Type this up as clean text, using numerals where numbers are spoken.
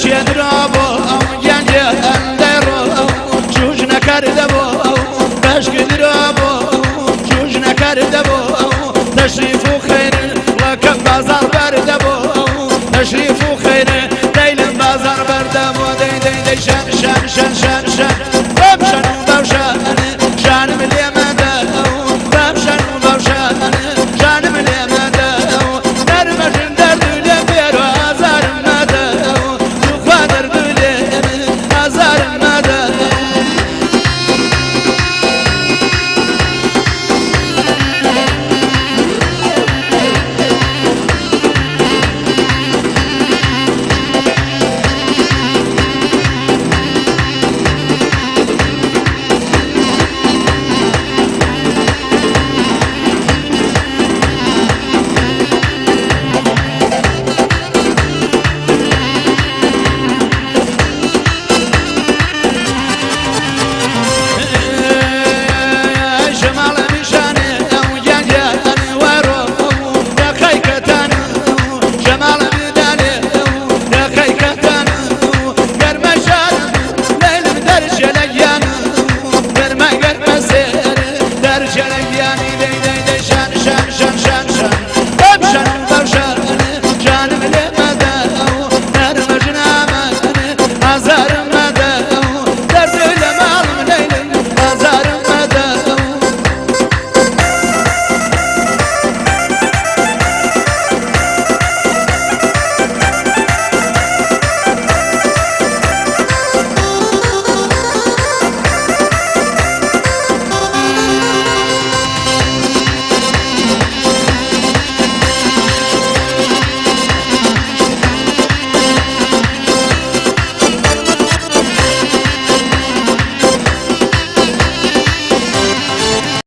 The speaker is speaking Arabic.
درابو گنجه اندرو جوج نکرده بو بشک درابو جوج نکرده بو تشریف و خیر لکه بازار برده بو تشریف و خیر دیل بازار برده بو دی دی دی شن شن شن شن